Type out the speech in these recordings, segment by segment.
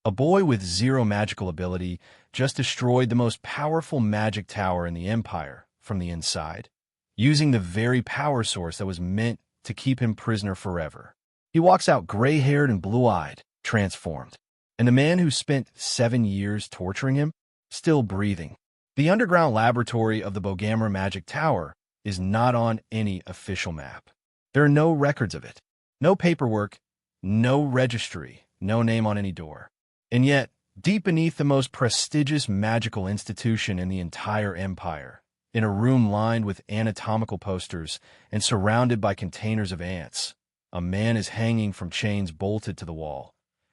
A boy with zero magical ability just destroyed the most powerful magic tower in the Empire from the inside, using the very power source that was meant to keep him prisoner forever. He walks out gray-haired and blue-eyed, transformed. And the man who spent 7 years torturing him, still breathing. The underground laboratory of the Bogamra Magic Tower is not on any official map. There are no records of it, no paperwork, no registry, no name on any door. And yet, deep beneath the most prestigious magical institution in the entire empire, in a room lined with anatomical posters and surrounded by containers of ants, a man is hanging from chains bolted to the wall,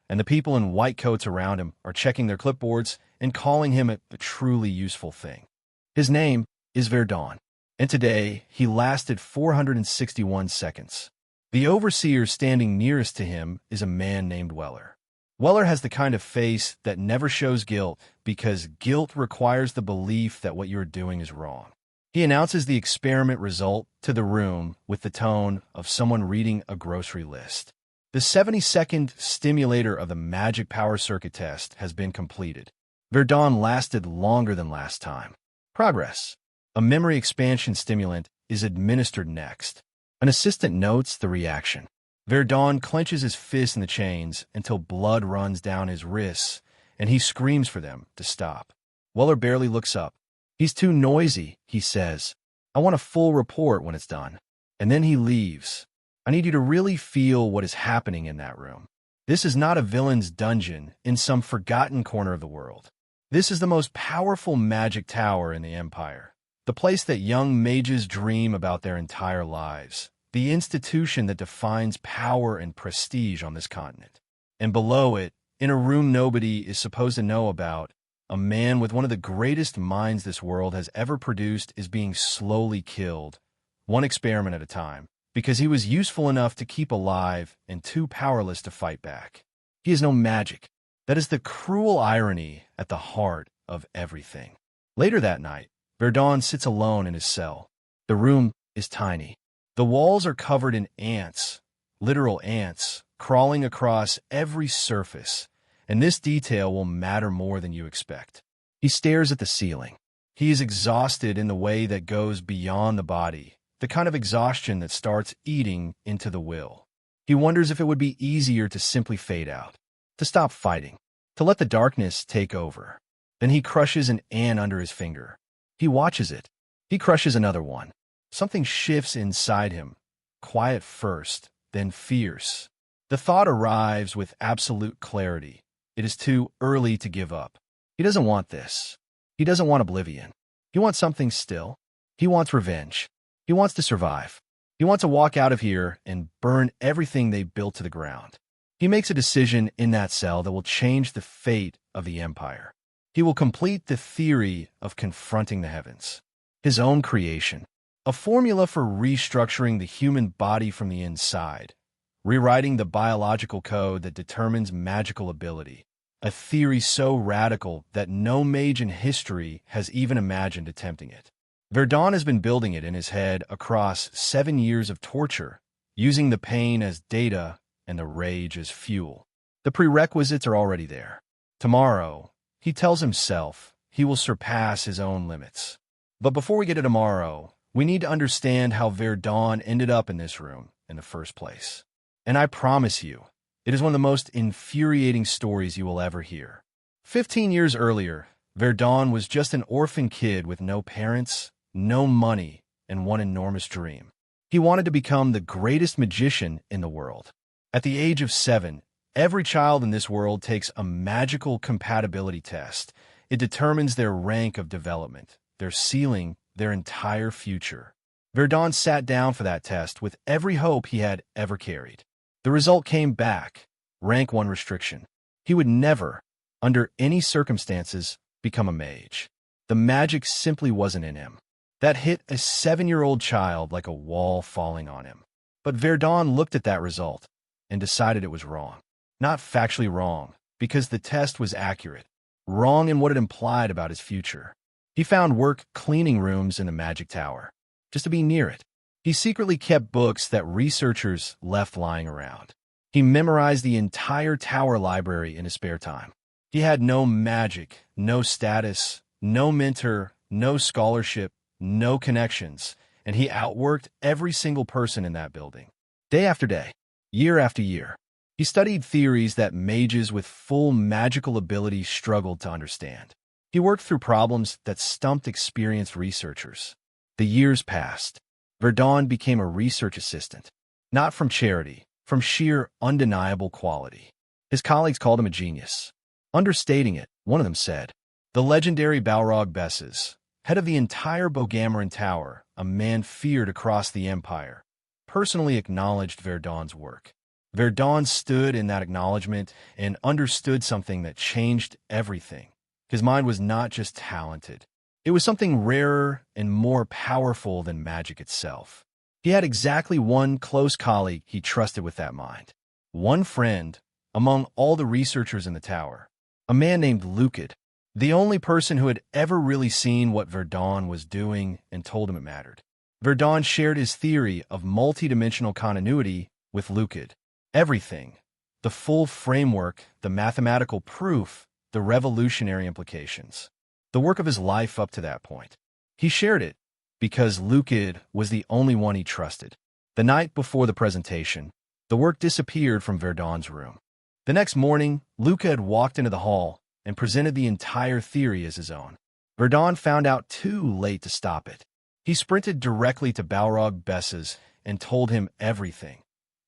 and the people in white coats around him are checking their clipboards and calling him a truly useful thing. His name is Verdun, and today he lasted 461 seconds. The overseer standing nearest to him is a man named Weller. Weller has the kind of face that never shows guilt because guilt requires the belief that what you're doing is wrong. He announces the experiment result to the room with the tone of someone reading a grocery list. The 70-second stimulator of the magic power circuit test has been completed. Verdun lasted longer than last time. Progress. A memory expansion stimulant is administered next. An assistant notes the reaction. Verdun clenches his fist in the chains until blood runs down his wrists, and he screams for them to stop. Weller barely looks up. He's too noisy, he says. I want a full report when it's done. And then he leaves. I need you to really feel what is happening in that room. This is not a villain's dungeon in some forgotten corner of the world. This is the most powerful magic tower in the Empire. The place that young mages dream about their entire lives. The institution that defines power and prestige on this continent. And below it, in a room nobody is supposed to know about, a man with one of the greatest minds this world has ever produced is being slowly killed, one experiment at a time, because he was useful enough to keep alive and too powerless to fight back. He has no magic. That is the cruel irony at the heart of everything. Later that night, Verdun sits alone in his cell. The room is tiny. The walls are covered in ants, literal ants, crawling across every surface, and this detail will matter more than you expect. He stares at the ceiling. He is exhausted in the way that goes beyond the body, the kind of exhaustion that starts eating into the will. He wonders if it would be easier to simply fade out, to stop fighting, to let the darkness take over. Then he crushes an ant under his finger. He watches it. He crushes another one. Something shifts inside him, quiet first, then fierce. The thought arrives with absolute clarity. It is too early to give up. He doesn't want this. He doesn't want oblivion. He wants something still. He wants revenge. He wants to survive. He wants to walk out of here and burn everything they built to the ground. He makes a decision in that cell that will change the fate of the Empire. He will complete the theory of confronting the heavens. His own creation. A formula for restructuring the human body from the inside, rewriting the biological code that determines magical ability, a theory so radical that no mage in history has even imagined attempting it. Verdun has been building it in his head across 7 years of torture, using the pain as data and the rage as fuel. The prerequisites are already there. Tomorrow, he tells himself, he will surpass his own limits. But before we get to tomorrow, we need to understand how Verdun ended up in this room in the first place. And I promise you, it is one of the most infuriating stories you will ever hear. 15 years earlier, Verdun was just an orphan kid with no parents, no money, and one enormous dream. He wanted to become the greatest magician in the world. At the age of 7, every child in this world takes a magical compatibility test. It determines their rank of development, their ceiling, their entire future. Verdun sat down for that test with every hope he had ever carried. The result came back, rank 1 restriction. He would never, under any circumstances, become a mage. The magic simply wasn't in him. That hit a 7-year-old child like a wall falling on him. But Verdun looked at that result and decided it was wrong. Not factually wrong, because the test was accurate. Wrong in what it implied about his future. He found work cleaning rooms in the magic tower, just to be near it. He secretly kept books that researchers left lying around. He memorized the entire tower library in his spare time. He had no magic, no status, no mentor, no scholarship, no connections, and he outworked every single person in that building. Day after day, year after year, he studied theories that mages with full magical ability struggled to understand. He worked through problems that stumped experienced researchers. The years passed. Verdun became a research assistant, not from charity, from sheer undeniable quality. His colleagues called him a genius. Understating it, one of them said, "The legendary Balrog Besses, head of the entire Bogamaran Tower, a man feared across the empire, personally acknowledged Verdun's work." Verdun stood in that acknowledgement and understood something that changed everything. His mind was not just talented. It was something rarer and more powerful than magic itself. He had exactly one close colleague he trusted with that mind. One friend among all the researchers in the tower. A man named Lucid, the only person who had ever really seen what Verdun was doing and told him it mattered. Verdun shared his theory of multidimensional continuity with Lucid. Everything, the full framework, the mathematical proof, the revolutionary implications. The work of his life up to that point. He shared it because Lucid was the only one he trusted. The night before the presentation, the work disappeared from Verdun's room. The next morning, Lucid walked into the hall and presented the entire theory as his own. Verdun found out too late to stop it. He sprinted directly to Balrog Besses and told him everything.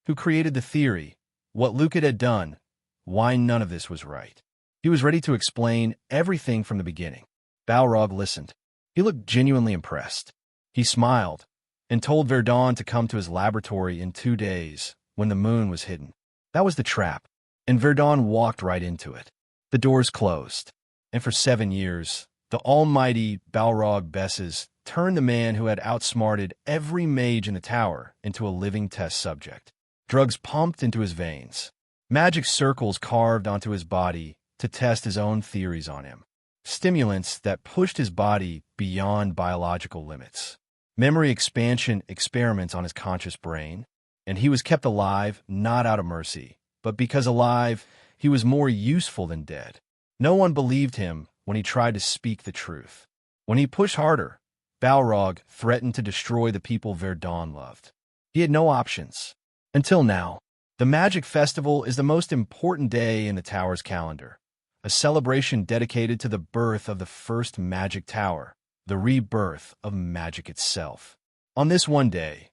Who created the theory, what Lucid had done, why none of this was right. He was ready to explain everything from the beginning. Balrog listened. He looked genuinely impressed. He smiled and told Verdun to come to his laboratory in 2 days when the moon was hidden. That was the trap, and Verdun walked right into it. The doors closed, and for 7 years, the almighty Balrog Besses turned the man who had outsmarted every mage in the tower into a living test subject. Drugs pumped into his veins, magic circles carved onto his body to test his own theories on him, stimulants that pushed his body beyond biological limits, memory expansion experiments on his conscious brain, and he was kept alive not out of mercy, but because alive, he was more useful than dead. No one believed him when he tried to speak the truth. When he pushed harder, Balrog threatened to destroy the people Verdun loved. He had no options. Until now, the Magic Festival is the most important day in the tower's calendar, a celebration dedicated to the birth of the first magic tower, the rebirth of magic itself. On this one day,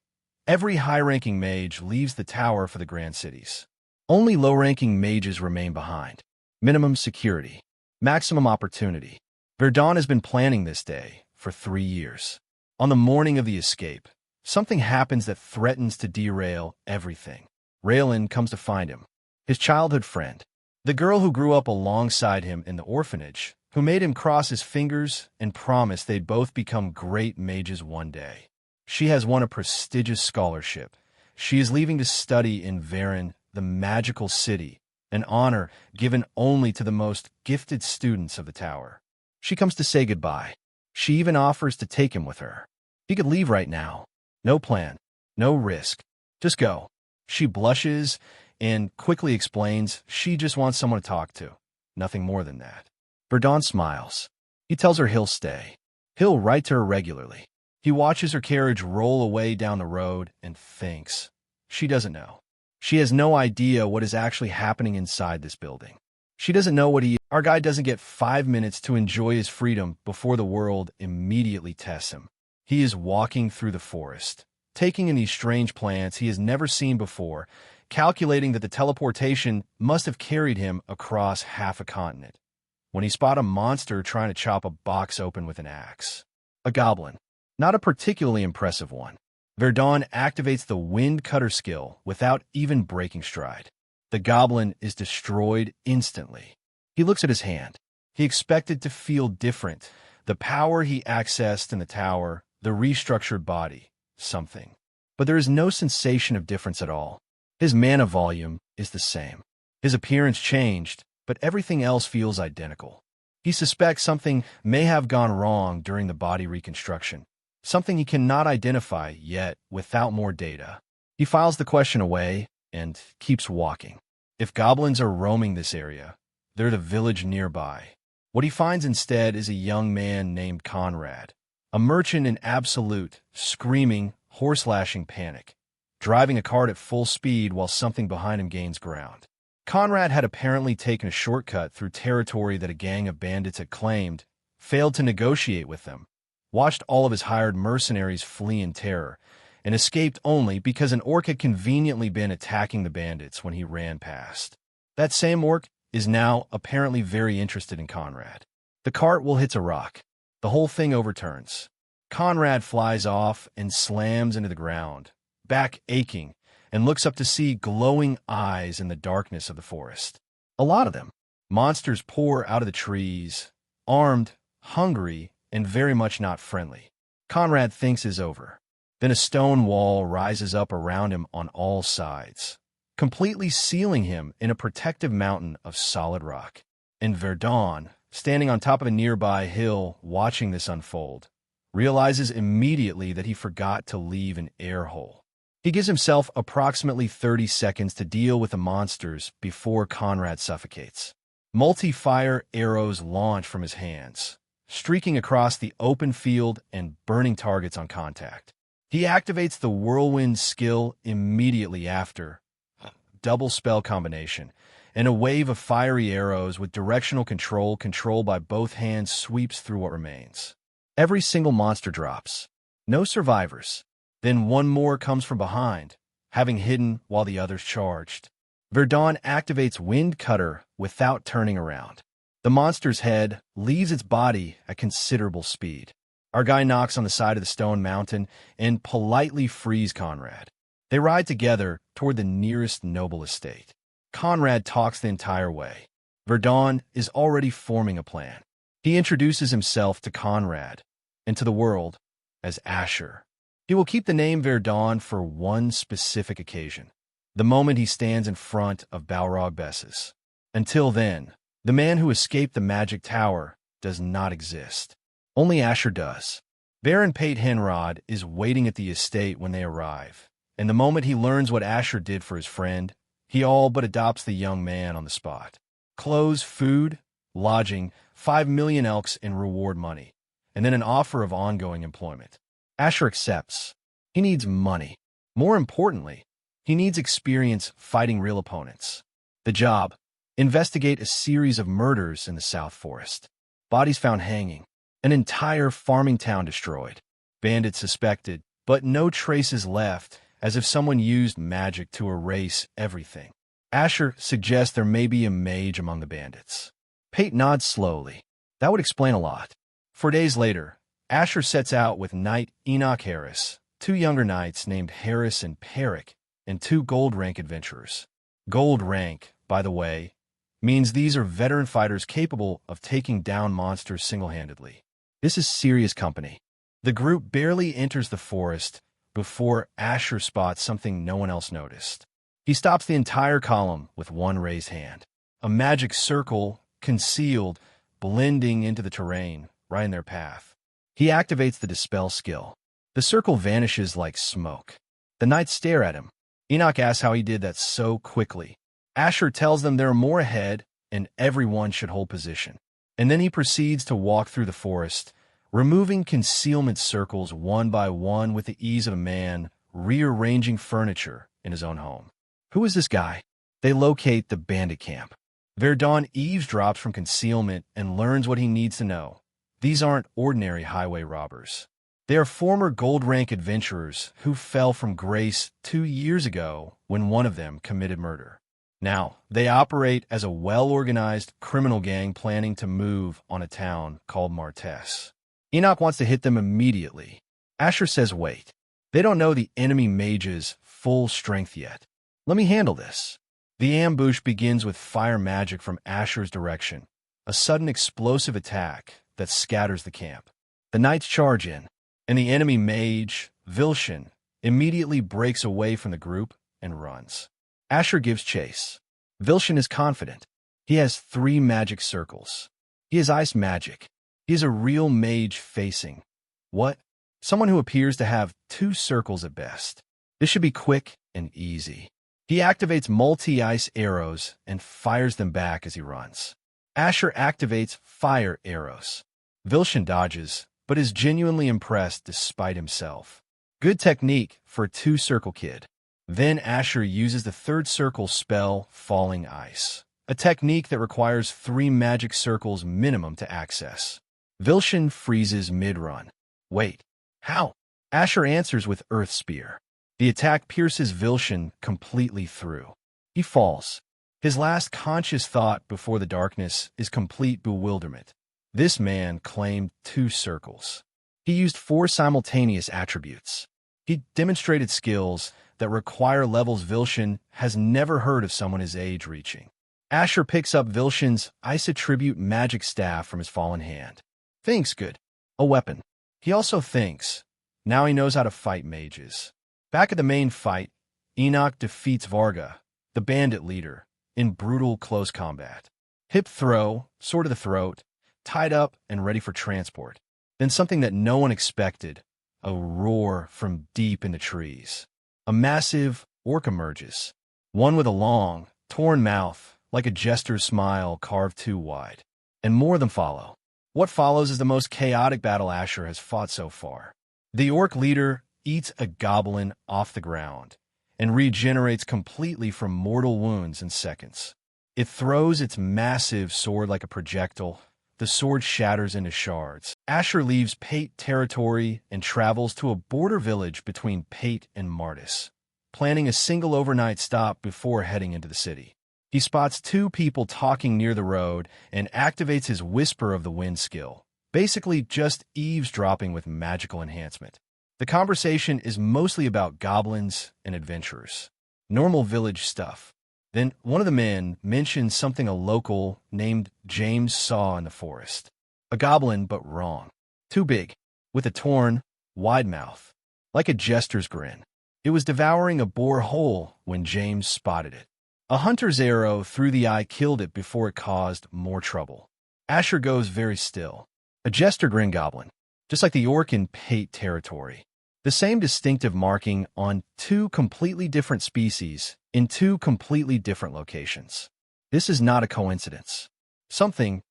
every high-ranking mage leaves the tower for the grand cities. Only low-ranking mages remain behind. Minimum security, maximum opportunity. Verdun has been planning this day for 3 years. On the morning of the escape, something happens that threatens to derail everything. Raylan comes to find him, his childhood friend, the girl who grew up alongside him in the orphanage, who made him cross his fingers and promised they'd both become great mages one day. She has won a prestigious scholarship. She is leaving to study in Varen, the magical city, an honor given only to the most gifted students of the tower. She comes to say goodbye. She even offers to take him with her. He could leave right now. No plan, no risk. Just go. She blushes and quickly explains she just wants someone to talk to. Nothing more than that. Verdun smiles. He tells her he'll stay. He'll write to her regularly. He watches her carriage roll away down the road and thinks. She doesn't know. She has no idea what is actually happening inside this building. She doesn't know what he is. Our guy doesn't get 5 minutes to enjoy his freedom before the world immediately tests him. He is walking through the forest, taking in these strange plants he has never seen before, calculating that the teleportation must have carried him across half a continent, when he spotted a monster trying to chop a box open with an axe. A goblin. Not a particularly impressive one. Verdun activates the wind cutter skill without even breaking stride. The goblin is destroyed instantly. He looks at his hand. He expected to feel different. The power he accessed in the tower, the restructured body, something. But there is no sensation of difference at all. His mana volume is the same. His appearance changed, but everything else feels identical. He suspects something may have gone wrong during the body reconstruction, something he cannot identify yet without more data. He files the question away and keeps walking. If goblins are roaming this area, they're the village nearby. What he finds instead is a young man named Conrad, a merchant in absolute, screaming, horse-lashing panic, driving a cart at full speed while something behind him gains ground. Conrad had apparently taken a shortcut through territory that a gang of bandits had claimed, failed to negotiate with them, watched all of his hired mercenaries flee in terror, and escaped only because an orc had conveniently been attacking the bandits when he ran past. That same orc is now apparently very interested in Conrad. The cart will hit a rock. The whole thing overturns. Conrad flies off and slams into the ground, back aching, and looks up to see glowing eyes in the darkness of the forest. A lot of them. Monsters pour out of the trees, armed, hungry, and very much not friendly. Conrad thinks is over. Then a stone wall rises up around him on all sides, completely sealing him in a protective mountain of solid rock. And Verdun, standing on top of a nearby hill watching this unfold, realizes immediately that he forgot to leave an air hole. He gives himself approximately 30 seconds to deal with the monsters before Conrad suffocates. Multi-fire arrows launch from his hands, streaking across the open field and burning targets on contact. He activates the whirlwind skill immediately after, double spell combination, and a wave of fiery arrows with directional control by both hands sweeps through what remains. Every single monster drops. No survivors. Then one more comes from behind, having hidden while the others charged. Verdun activates Wind Cutter without turning around. The monster's head leaves its body at considerable speed. Our guy knocks on the side of the stone mountain and politely frees Conrad. They ride together toward the nearest noble estate. Conrad talks the entire way. Verdun is already forming a plan. He introduces himself to Conrad and to the world as Asher. He will keep the name Verdun for one specific occasion, the moment he stands in front of Balrog Bessus. Until then, the man who escaped the magic tower does not exist. Only Asher does. Baron Pate Henrod is waiting at the estate when they arrive, and the moment he learns what Asher did for his friend, he all but adopts the young man on the spot. Clothes, food, lodging, 5 million elks in reward money, and then an offer of ongoing employment. Asher accepts. He needs money. More importantly, he needs experience fighting real opponents. The job: investigate a series of murders in the South Forest. Bodies found hanging. An entire farming town destroyed. Bandits suspected, but no traces left, as if someone used magic to erase everything. Asher suggests there may be a mage among the bandits. Pate nods slowly. That would explain a lot. 4 days later, Asher sets out with Knight Enoch Harris, 2 younger knights named Harris and Peric, and 2 gold rank adventurers. Gold rank, by the way, means these are veteran fighters capable of taking down monsters single-handedly. This is serious company. The group barely enters the forest before Asher spots something no one else noticed. He stops the entire column with one raised hand. A magic circle, concealed, blending into the terrain, right in their path. He activates the Dispel skill. The circle vanishes like smoke. The knights stare at him. Enoch asks how he did that so quickly. Asher tells them there are more ahead, and everyone should hold position. And then he proceeds to walk through the forest, removing concealment circles one by one with the ease of a man rearranging furniture in his own home. Who is this guy? They locate the bandit camp. Verdun eavesdrops from concealment and learns what he needs to know. These aren't ordinary highway robbers. They are former gold rank adventurers who fell from grace 2 years ago when one of them committed murder. Now, they operate as a well-organized criminal gang planning to move on a town called Martes. Enoch wants to hit them immediately. Asher says wait. They don't know the enemy mage's full strength yet. Let me handle this. The ambush begins with fire magic from Asher's direction, a sudden explosive attack that scatters the camp. The knights charge in, and the enemy mage, Vilshin, immediately breaks away from the group and runs. Asher gives chase. Vilshin is confident. He has 3 magic circles. He has ice magic. He is a real mage facing what? Someone who appears to have 2 circles at best. This should be quick and easy. He activates multi-ice arrows and fires them back as he runs. Asher activates fire arrows. Vilshin dodges, but is genuinely impressed despite himself. Good technique for a two-circle kid. Then Asher uses the third circle spell, Falling Ice, a technique that requires 3 magic circles minimum to access. Vilshin freezes mid-run. Wait, how? Asher answers with Earth Spear. The attack pierces Vilshin completely through. He falls. His last conscious thought before the darkness is complete bewilderment. This man claimed 2 circles. He used 4 simultaneous attributes. He demonstrated skills that require levels Vilshin has never heard of someone his age reaching. Asher picks up Vilshin's Ice Attribute magic staff from his fallen hand. Thinks good. A weapon. He also thinks, now he knows how to fight mages. Back at the main fight, Enoch defeats Varga, the bandit leader, in brutal close combat. Hip throw, sword to the throat, tied up and ready for transport. Then something that no one expected, a roar from deep in the trees. A massive orc emerges, one with a long, torn mouth, like a jester's smile carved too wide. And more of them follow. What follows is the most chaotic battle Asher has fought so far. The orc leader eats a goblin off the ground and regenerates completely from mortal wounds in seconds. It throws its massive sword like a projectile. The sword shatters into shards. Asher leaves Pate territory and travels to a border village between Pate and Martis, planning a single overnight stop before heading into the city. He spots 2 people talking near the road and activates his Whisper of the Wind skill, basically just eavesdropping with magical enhancement. The conversation is mostly about goblins and adventurers. Normal village stuff. Then one of the men mentions something a local named James saw in the forest. A goblin, but wrong. Too big, with a torn, wide mouth, like a jester's grin. It was devouring a boar whole when James spotted it. A hunter's arrow through the eye killed it before it caused more trouble. Asher goes very still. A jester grin goblin, just like the orc in Pate territory. The same distinctive marking on 2 completely different species in 2 completely different locations. This is not a coincidence. Something,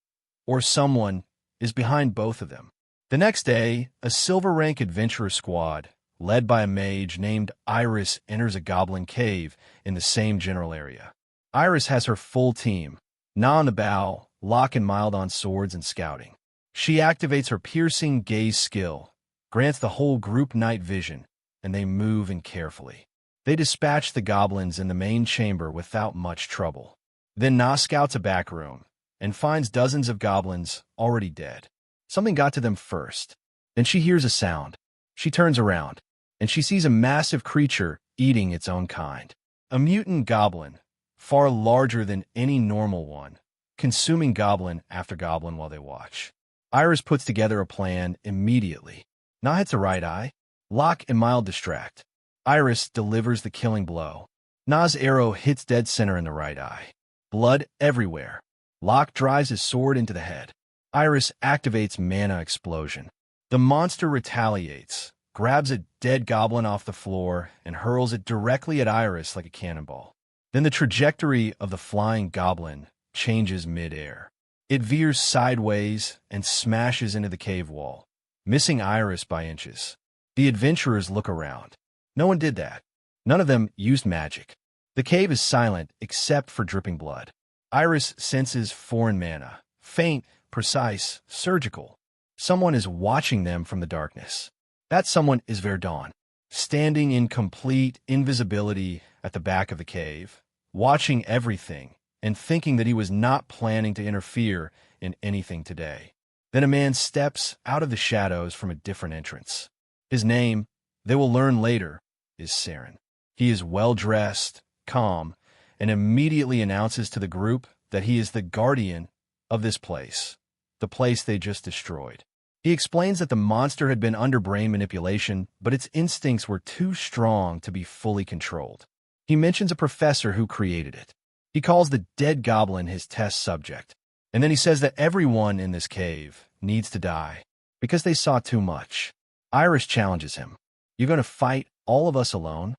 or someone, is behind both of them. The next day, a silver rank adventurer squad, led by a mage named Iris, enters a goblin cave in the same general area. Iris has her full team, Na on the bow, Locke and Mild on swords and scouting. She activates her piercing gaze skill, grants the whole group night vision, and they move in carefully. They dispatch the goblins in the main chamber without much trouble. Then Na scouts a back room and finds dozens of goblins already dead. Something got to them first. Then she hears a sound. She turns around, and she sees a massive creature eating its own kind. A mutant goblin, far larger than any normal one, consuming goblin after goblin while they watch. Iris puts together a plan immediately. Na hits a right eye. Locke and Mild distract. Iris delivers the killing blow. Na's arrow hits dead center in the right eye. Blood everywhere. Locke drives his sword into the head. Iris activates Mana Explosion. The monster retaliates, grabs a dead goblin off the floor, and hurls it directly at Iris like a cannonball. Then the trajectory of the flying goblin changes mid-air. It veers sideways and smashes into the cave wall, missing Iris by inches. The adventurers look around. No one did that. None of them used magic. The cave is silent except for dripping blood. Iris senses foreign mana, faint, precise, surgical. Someone is watching them from the darkness. That someone is Verdun, standing in complete invisibility at the back of the cave, watching everything and thinking that he was not planning to interfere in anything today. Then a man steps out of the shadows from a different entrance. His name, they will learn later, is Saren. He is well-dressed, calm, and immediately announces to the group that he is the guardian of this place, the place they just destroyed. He explains that the monster had been under brain manipulation, but its instincts were too strong to be fully controlled. He mentions a professor who created it. He calls the dead goblin his test subject, and then he says that everyone in this cave needs to die because they saw too much. Iris challenges him. "You're going to fight all of us alone?"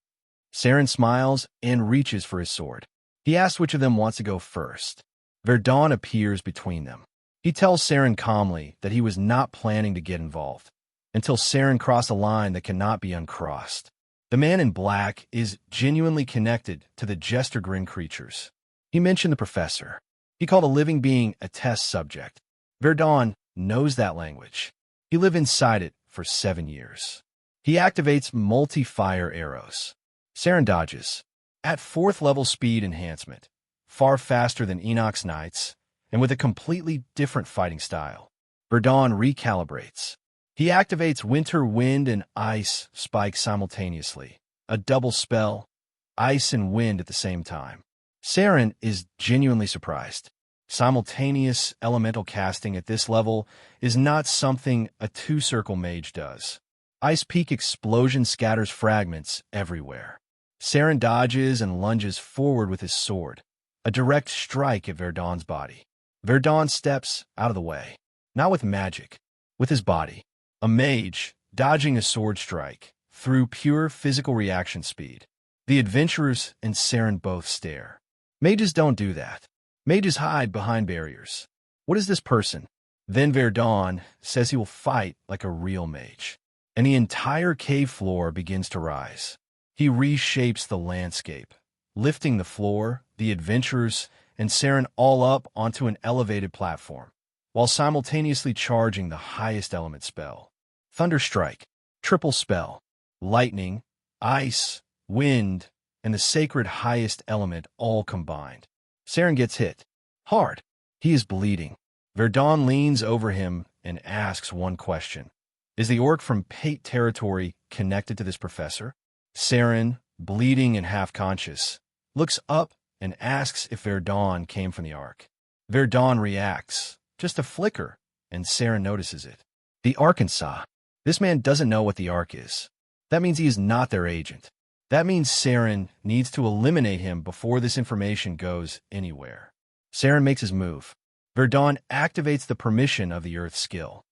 Saren smiles and reaches for his sword. He asks which of them wants to go first. Verdun appears between them. He tells Saren calmly that he was not planning to get involved, until Saren crossed a line that cannot be uncrossed. The man in black is genuinely connected to the Jester Grin creatures. He mentioned the professor. He called a living being a test subject. Verdun knows that language. He lived inside it for 7 years. He activates multi-fire arrows. Saren dodges. At 4th level speed enhancement, far faster than Enoch's Knights, and with a completely different fighting style. Verdun recalibrates. He activates Winter Wind and Ice spikes simultaneously. A double spell, ice and wind at the same time. Saren is genuinely surprised. Simultaneous elemental casting at this level is not something a 2-circle mage does. Ice Peak Explosion scatters fragments everywhere. Saren dodges and lunges forward with his sword, a direct strike at Verdun's body. Verdun steps out of the way, not with magic, with his body. A mage, dodging a sword strike, through pure physical reaction speed. The adventurers and Saren both stare. Mages don't do that. Mages hide behind barriers. What is this person? Then Verdun says he will fight like a real mage, and the entire cave floor begins to rise. He reshapes the landscape, lifting the floor, the adventurers, and Saren all up onto an elevated platform, while simultaneously charging the highest element spell. Thunderstrike, triple spell, lightning, ice, wind, and the sacred highest element all combined. Saren gets hit. Hard. He is bleeding. Verdun leans over him and asks one question. Is the orc from Pate territory connected to this professor? Saren, bleeding and half-conscious, looks up and asks if Verdun came from the Ark. Verdun reacts, just a flicker, and Saren notices it. The Arkansas. This man doesn't know what the Ark is. That means he is not their agent. That means Saren needs to eliminate him before this information goes anywhere. Saren makes his move. Verdun activates the permission of the Earth skill.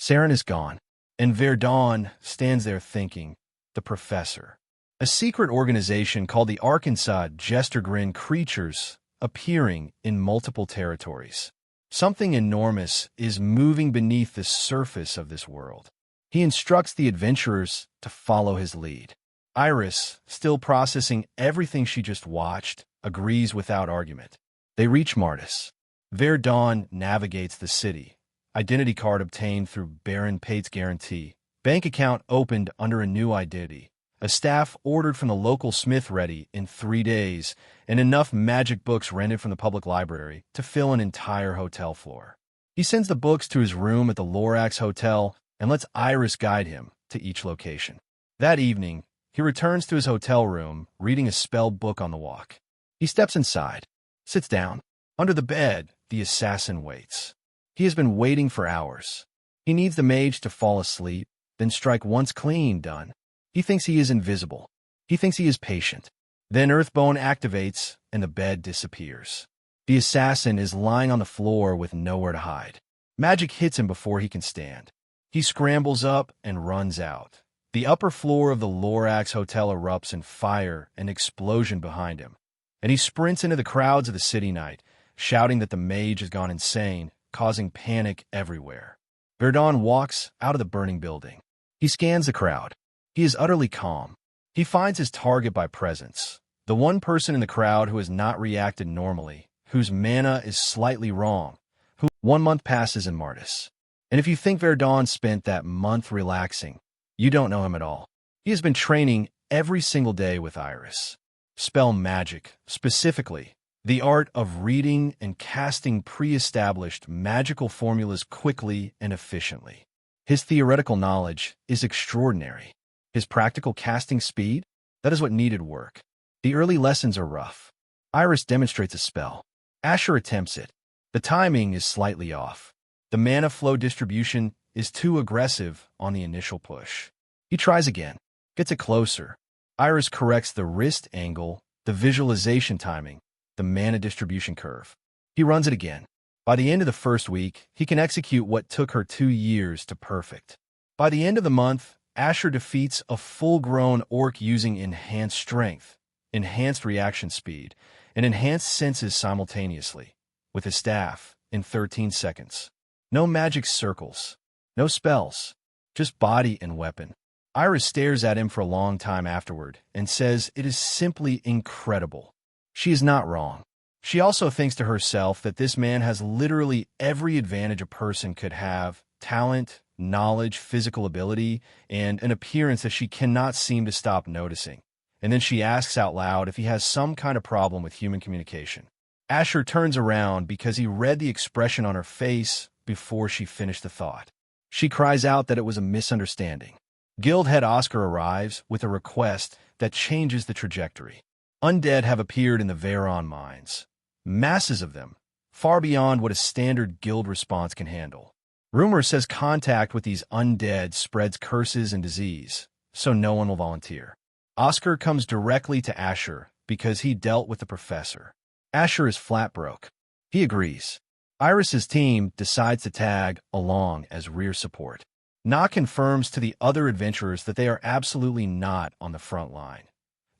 Saren is gone, and Verdun stands there thinking, the professor. A secret organization called the Arkansas Jester Grin creatures appearing in multiple territories. Something enormous is moving beneath the surface of this world. He instructs the adventurers to follow his lead. Iris, still processing everything she just watched, agrees without argument. They reach Martis. Verdun navigates the city. Identity card obtained through Baron Pate's guarantee. Bank account opened under a new identity. A staff ordered from the local smith ready in 3 days, and enough magic books rented from the public library to fill an entire hotel floor. He sends the books to his room at the Lorax Hotel and lets Iris guide him to each location. That evening, he returns to his hotel room, reading a spell book on the walk. He steps inside, sits down. Under the bed, the assassin waits. He has been waiting for hours. He needs the mage to fall asleep, then strike once clean, done. He thinks he is invisible. He thinks he is patient. Then Earthbone activates, and the bed disappears. The assassin is lying on the floor with nowhere to hide. Magic hits him before he can stand. He scrambles up and runs out. The upper floor of the Lorax Hotel erupts in fire and explosion behind him, and he sprints into the crowds of the city night, shouting that the mage has gone insane, causing panic everywhere. Verdun walks out of the burning building. He scans the crowd. He is utterly calm. He finds his target by presence, the one person in the crowd who has not reacted normally, whose mana is slightly wrong, who 1 month passes in Martis. And if you think Verdun spent that month relaxing, you don't know him at all. He has been training every single day with Iris. Spell magic, specifically, the art of reading and casting pre-established magical formulas quickly and efficiently. His theoretical knowledge is extraordinary. His practical casting speed, that is what needed work. The early lessons are rough. Iris demonstrates a spell. Asher attempts it. The timing is slightly off. The mana flow distribution is too aggressive on the initial push. He tries again, gets it closer. Iris corrects the wrist angle, the visualization timing, the mana distribution curve. He runs it again. By the end of the first week, he can execute what took her 2 years to perfect. By the end of the month, Asher defeats a full-grown orc using enhanced strength, enhanced reaction speed, and enhanced senses simultaneously, with his staff in 13 seconds. No magic circles, no spells, just body and weapon. Iris stares at him for a long time afterward and says it is simply incredible. She is not wrong. She also thinks to herself that this man has literally every advantage a person could have: talent, knowledge, physical ability, and an appearance that she cannot seem to stop noticing. And then she asks out loud if he has some kind of problem with human communication. Asher turns around because he read the expression on her face before she finished the thought. She cries out that it was a misunderstanding. Guild head Oscar arrives with a request that changes the trajectory. Undead have appeared in the Veyron mines. Masses of them, far beyond what a standard guild response can handle. Rumor says contact with these undead spreads curses and disease, so no one will volunteer. Oscar comes directly to Asher because he dealt with the professor. Asher is flat broke. He agrees. Iris's team decides to tag along as rear support. Na confirms to the other adventurers that they are absolutely not on the front line.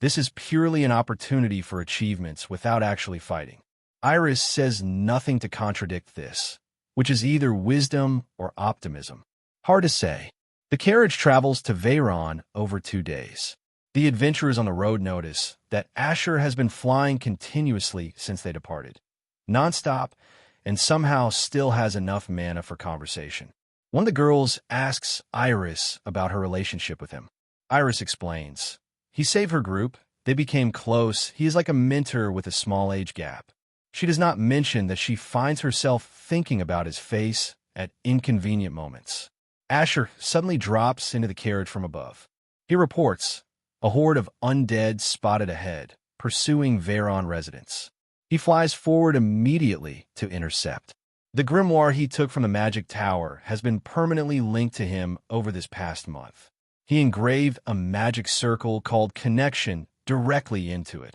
This is purely an opportunity for achievements without actually fighting. Iris says nothing to contradict this, which is either wisdom or optimism. Hard to say. The carriage travels to Veyron over 2 days. The adventurers on the road notice that Asher has been flying continuously since they departed, nonstop, and somehow still has enough mana for conversation. One of the girls asks Iris about her relationship with him. Iris explains. He saved her group. They became close. He is like a mentor with a small age gap. She does not mention that she finds herself thinking about his face at inconvenient moments. Asher suddenly drops into the carriage from above. He reports a horde of undead spotted ahead, pursuing Veyron residents. He flies forward immediately to intercept. The grimoire he took from the magic tower has been permanently linked to him over this past month. He engraved a magic circle called Connection directly into it,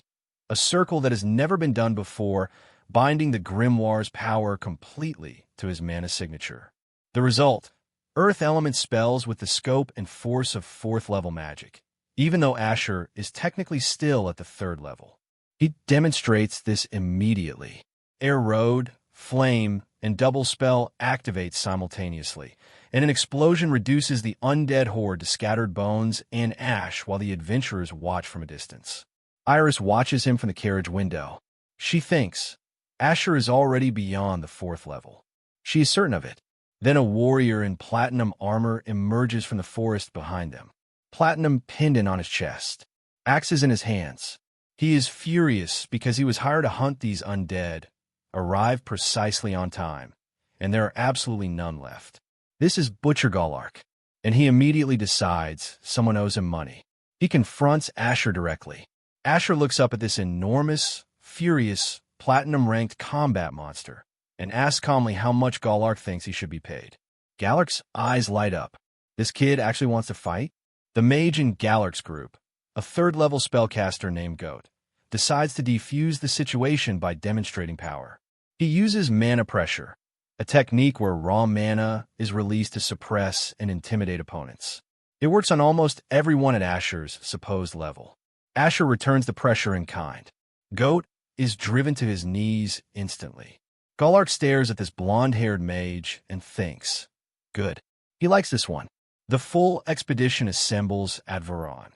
a circle that has never been done before, binding the grimoire's power completely to his mana signature. The result: earth element spells with the scope and force of 4th level magic, even though Asher is technically still at the 3rd level. He demonstrates this immediately. Air Road, Flame, and Double Spell activate simultaneously, and an explosion reduces the undead horde to scattered bones and ash while the adventurers watch from a distance. Iris watches him from the carriage window. She thinks Asher is already beyond the 4th level. She is certain of it. Then a warrior in platinum armor emerges from the forest behind them, platinum pendant on his chest, axes in his hands. He is furious because he was hired to hunt these undead, arrived precisely on time, and there are absolutely none left. This is Butcher Galark, and he immediately decides someone owes him money. He confronts Asher directly. Asher looks up at this enormous, furious, platinum-ranked combat monster and asks calmly how much Galark thinks he should be paid. Galark's eyes light up. This kid actually wants to fight? The mage in Galark's group, a 3rd-level spellcaster named Goat, decides to defuse the situation by demonstrating power. He uses mana pressure, a technique where raw mana is released to suppress and intimidate opponents. It works on almost everyone at Asher's supposed level. Asher returns the pressure in kind. Goat is driven to his knees instantly. Galark stares at this blonde-haired mage and thinks, good. He likes this one. The full expedition assembles at Veyron.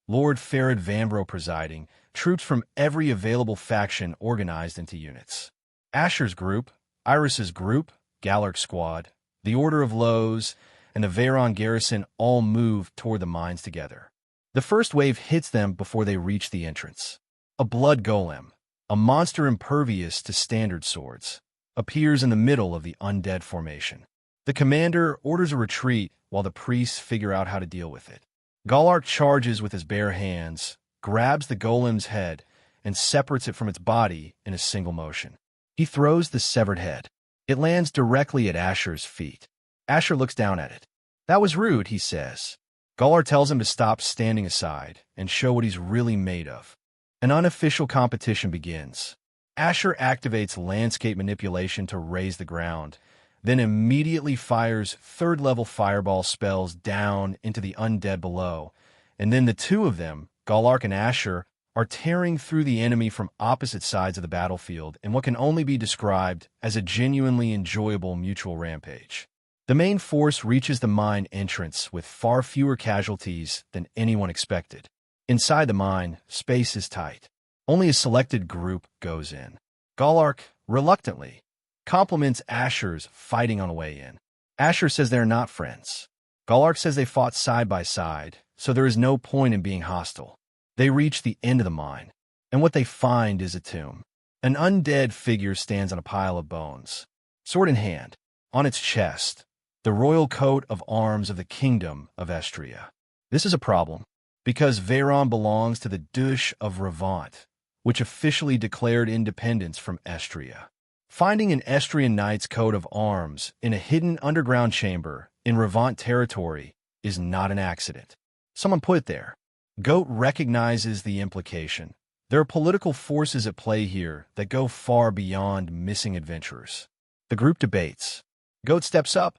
Lord Farid Vanbro presiding, troops from every available faction organized into units. Asher's group, Iris's group, Galark's squad, the Order of Lows, and the Veyron garrison all move toward the mines together. The first wave hits them before they reach the entrance. A blood golem, a monster impervious to standard swords, appears in the middle of the undead formation. The commander orders a retreat while the priests figure out how to deal with it. Galark charges with his bare hands, grabs the golem's head, and separates it from its body in a single motion. He throws the severed head. It lands directly at Asher's feet. Asher looks down at it. That was rude, he says. Galark tells him to stop standing aside and show what he's really made of. An unofficial competition begins. Asher activates landscape manipulation to raise the ground, then immediately fires 3rd-level fireball spells down into the undead below, and then the two of them, Galark and Asher, are tearing through the enemy from opposite sides of the battlefield in what can only be described as a genuinely enjoyable mutual rampage. The main force reaches the mine entrance with far fewer casualties than anyone expected. Inside the mine, space is tight. Only a selected group goes in. Galark, reluctantly, compliments Asher's fighting on the way in. Asher says they're not friends. Galark says they fought side by side, so there is no point in being hostile. They reach the end of the mine, and what they find is a tomb. An undead figure stands on a pile of bones, sword in hand. On its chest, the royal coat of arms of the Kingdom of Estria. This is a problem, because Veyron belongs to the Duchy of Revant, which officially declared independence from Estria. Finding an Estrian knight's coat of arms in a hidden underground chamber in Revant territory is not an accident. Someone put it there. Goat recognizes the implication. There are political forces at play here that go far beyond missing adventurers. The group debates. Goat steps up,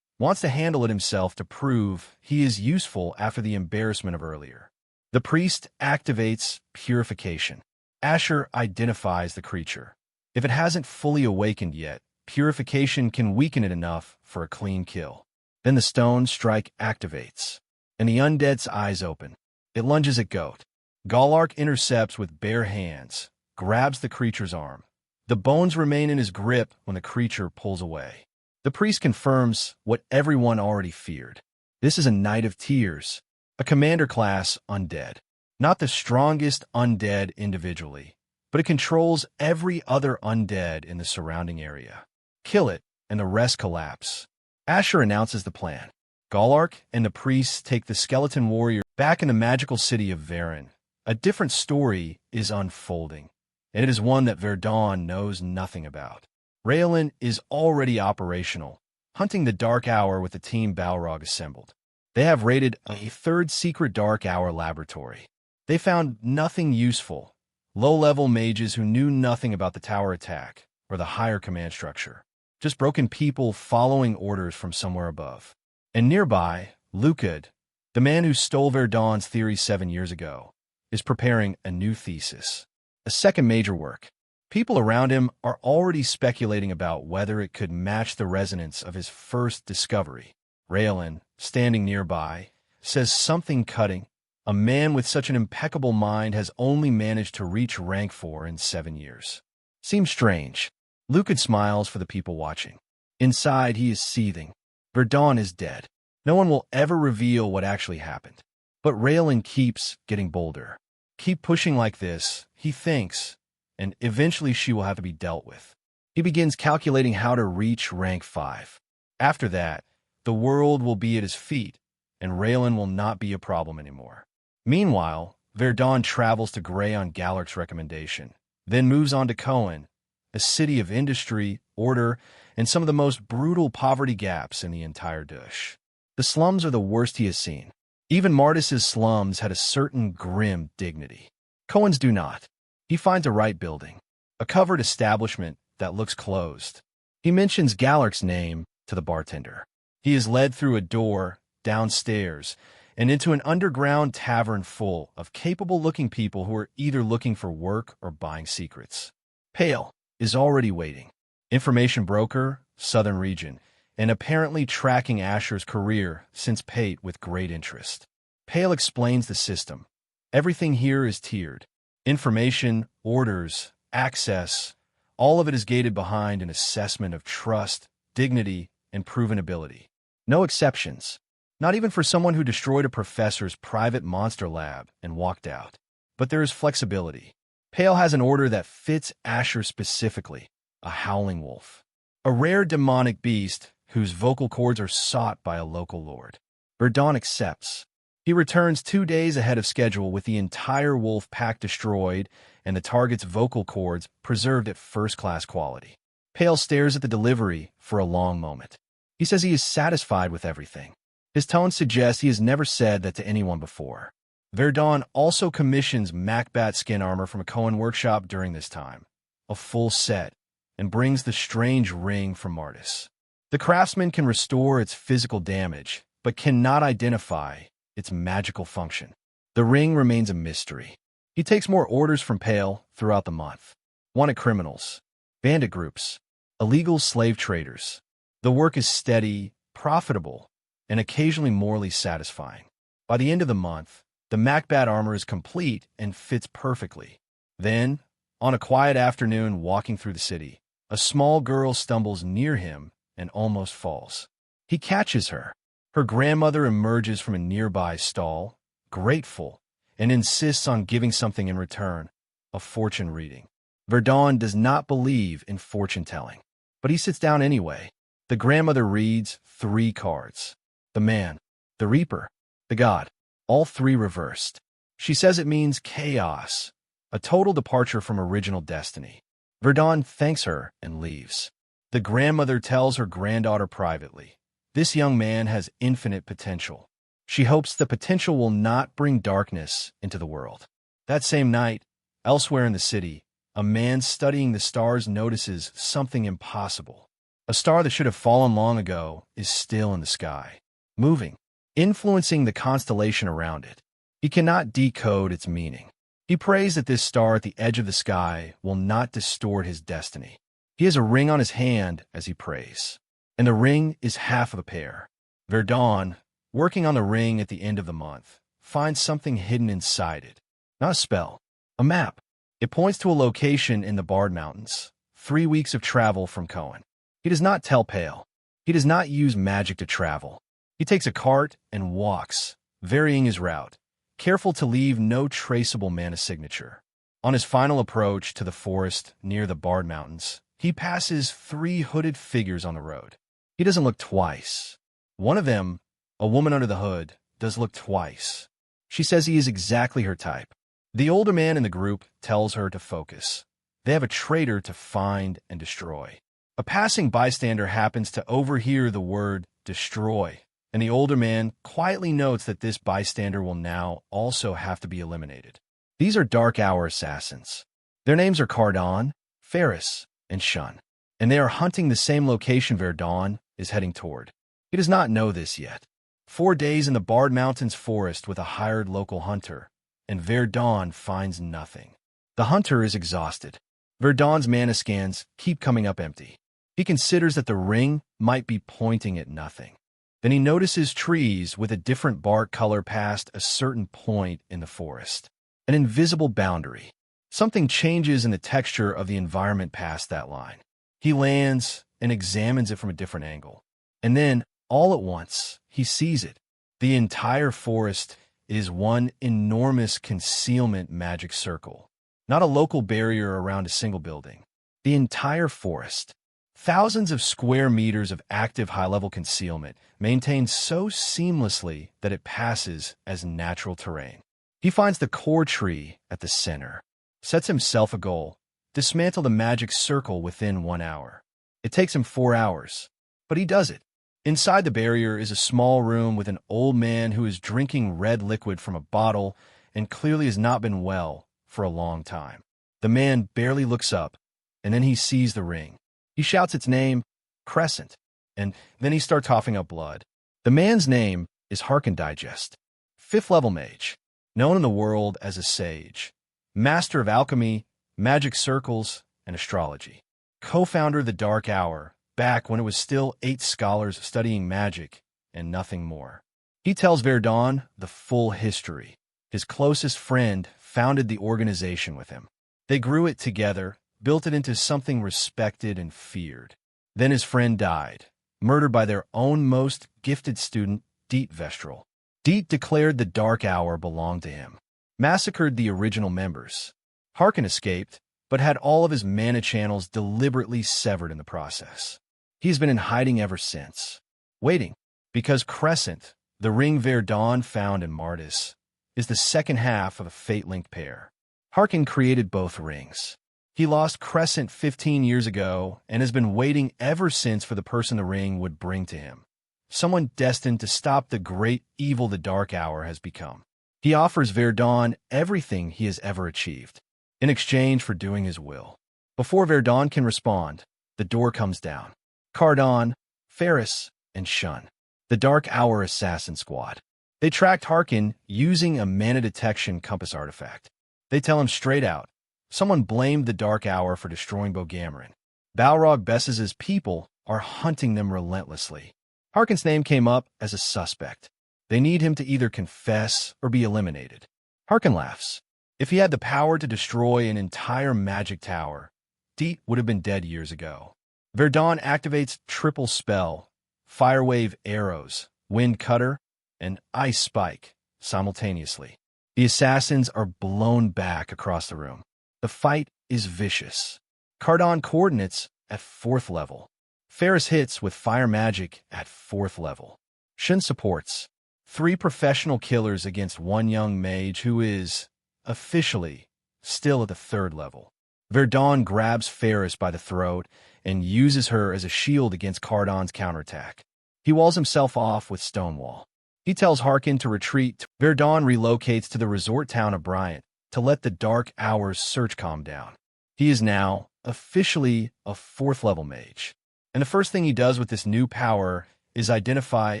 wants to handle it himself to prove he is useful after the embarrassment of earlier. The priest activates purification. Asher identifies the creature. If it hasn't fully awakened yet, purification can weaken it enough for a clean kill. Then the stone strike activates, and the undead's eyes open. It lunges at Goat. Galark intercepts with bare hands, grabs the creature's arm. The bones remain in his grip when the creature pulls away. The priest confirms what everyone already feared. This is a Knight of Tears, a commander-class undead. Not the strongest undead individually, but it controls every other undead in the surrounding area. Kill it, and the rest collapse. Asher announces the plan. Galark and the priests take the skeleton warrior back in the magical city of Varen. A different story is unfolding, and it is one that Verdun knows nothing about. Raylan is already operational, hunting the Dark Hour with the team Balrog assembled. They have raided a third secret Dark Hour laboratory. They found nothing useful. Low-level mages who knew nothing about the tower attack or the higher command structure. Just broken people following orders from somewhere above. And nearby, Lucad, the man who stole Verdun's theory 7 years ago, is preparing a new thesis. A second major work. People around him are already speculating about whether it could match the resonance of his first discovery. Raylan, standing nearby, says something cutting. A man with such an impeccable mind has only managed to reach rank 4 in 7 years. Seems strange. Lucad smiles for the people watching. Inside, he is seething. Verdun is dead. No one will ever reveal what actually happened. But Raylan keeps getting bolder. Keep pushing like this, he thinks, and eventually she will have to be dealt with. He begins calculating how to reach rank 5. After that, the world will be at his feet, and Raylan will not be a problem anymore. Meanwhile, Verdun travels to Grey on Galark's recommendation, then moves on to Cohen, a city of industry, order, and some of the most brutal poverty gaps in the entire Dush. The slums are the worst he has seen. Even Martis's slums had a certain grim dignity. Cohen's do not. He finds a right building, a covered establishment that looks closed. He mentions Galark's name to the bartender. He is led through a door, downstairs, and into an underground tavern full of capable-looking people who are either looking for work or buying secrets. Pale is already waiting. Information broker, Southern Region, and apparently tracking Asher's career since Pate with great interest. Pale explains the system. Everything here is tiered. Information, orders, access, all of it is gated behind an assessment of trust, dignity, and proven ability. No exceptions. Not even for someone who destroyed a professor's private monster lab and walked out. But there is flexibility. Pale has an order that fits Asher specifically, a howling wolf. A rare demonic beast whose vocal cords are sought by a local lord. Verdun accepts. He returns 2 days ahead of schedule with the entire wolf pack destroyed and the target's vocal cords preserved at first-class quality. Pale stares at the delivery for a long moment. He says he is satisfied with everything. His tone suggests he has never said that to anyone before. Verdun also commissions Macbat skin armor from a Cohen workshop during this time, a full set, and brings the strange ring from Martis. The craftsman can restore its physical damage, but cannot identify its magical function. The ring remains a mystery. He takes more orders from Pale throughout the month. Wanted criminals, bandit groups, illegal slave traders. The work is steady, profitable, and occasionally morally satisfying. By the end of the month, the Macbeth armor is complete and fits perfectly. Then, on a quiet afternoon walking through the city, a small girl stumbles near him and almost falls. He catches her. Her grandmother emerges from a nearby stall, grateful, and insists on giving something in return, a fortune reading. Verdun does not believe in fortune-telling, but he sits down anyway. The grandmother reads 3 cards. The man, the reaper, the god, all 3 reversed. She says it means chaos, a total departure from original destiny. Verdun thanks her and leaves. The grandmother tells her granddaughter privately, this young man has infinite potential. She hopes the potential will not bring darkness into the world. That same night, elsewhere in the city, a man studying the stars notices something impossible. A star that should have fallen long ago is still in the sky, moving, influencing the constellation around it. He cannot decode its meaning. He prays that this star at the edge of the sky will not distort his destiny. He has a ring on his hand as he prays, and the ring is half of a pear. Verdun, working on the ring at the end of the month, finds something hidden inside it. Not a spell, a map. It points to a location in the Bard Mountains, 3 weeks of travel from Cohen. He does not tell Pale. He does not use magic to travel. He takes a cart and walks, varying his route, careful to leave no traceable mana signature. On his final approach to the forest near the Bard Mountains, he passes 3 hooded figures on the road. He doesn't look twice. One of them, a woman under the hood, does look twice. She says he is exactly her type. The older man in the group tells her to focus. They have a traitor to find and destroy. A passing bystander happens to overhear the word destroy, and the older man quietly notes that this bystander will now also have to be eliminated. These are Dark Hour assassins. Their names are Cardon, Ferris, and Shun, and they are hunting the same location Verdun is heading toward. He does not know this yet. 4 days in the Bard Mountains forest with a hired local hunter, and Verdun finds nothing. The hunter is exhausted. Verdun's mana scans keep coming up empty. He considers that the ring might be pointing at nothing. Then he notices trees with a different bark color past a certain point in the forest. An invisible boundary. Something changes in the texture of the environment past that line. He lands and examines it from a different angle. And then, all at once, he sees it. The entire forest is one enormous concealment magic circle. Not a local barrier around a single building. The entire forest. Thousands of square meters of active high-level concealment, maintained so seamlessly that it passes as natural terrain. He finds the core tree at the center, sets himself a goal, dismantle the magic circle within 1 hour. It takes him 4 hours, but he does it. Inside the barrier is a small room with an old man who is drinking red liquid from a bottle and clearly has not been well for a long time. The man barely looks up, and then he sees the ring. He shouts its name, Crescent, and then he starts coughing up blood. The man's name is Harkin Digest, 5th level mage, known in the world as a sage, master of alchemy, magic circles, and astrology. Co-founder of the Dark Hour, back when it was still 8 scholars studying magic and nothing more. He tells Verdun the full history. His closest friend founded the organization with him. They grew it together, built it into something respected and feared. Then his friend died, murdered by their own most gifted student, Deet Vestral. Deet declared the Dark Hour belonged to him, massacred the original members. Harkin escaped, but had all of his mana channels deliberately severed in the process. He's been in hiding ever since, waiting, because Crescent, the ring Verdun found in Martis, is the second half of a fate-linked pair. Harkin created both rings. He lost Crescent 15 years ago and has been waiting ever since for the person the ring would bring to him. Someone destined to stop the great evil the Dark Hour has become. He offers Verdun everything he has ever achieved, in exchange for doing his will. Before Verdun can respond, the door comes down. Cardon, Ferris, and Shun, the Dark Hour assassin squad. They tracked Harkin using a mana detection compass artifact. They tell him straight out. Someone blamed the Dark Hour for destroying Bogamrin. Balrog Bess's people are hunting them relentlessly. Harkon's name came up as a suspect. They need him to either confess or be eliminated. Harkon laughs. If he had the power to destroy an entire magic tower, Deet would have been dead years ago. Verdun activates triple spell, fire wave arrows, wind cutter, and ice spike simultaneously. The assassins are blown back across the room. The fight is vicious. Cardon coordinates at 4th level. Ferris hits with fire magic at 4th level. Shin supports. 3 professional killers against 1 young mage who is, officially, still at the 3rd level. Verdun grabs Ferris by the throat and uses her as a shield against Cardon's counterattack. He walls himself off with Stonewall. He tells Harkon to retreat. Verdun relocates to the resort town of Bryant to let the Dark Hour's search calm down. He is now, officially, a 4th level mage. And the first thing he does with this new power is identify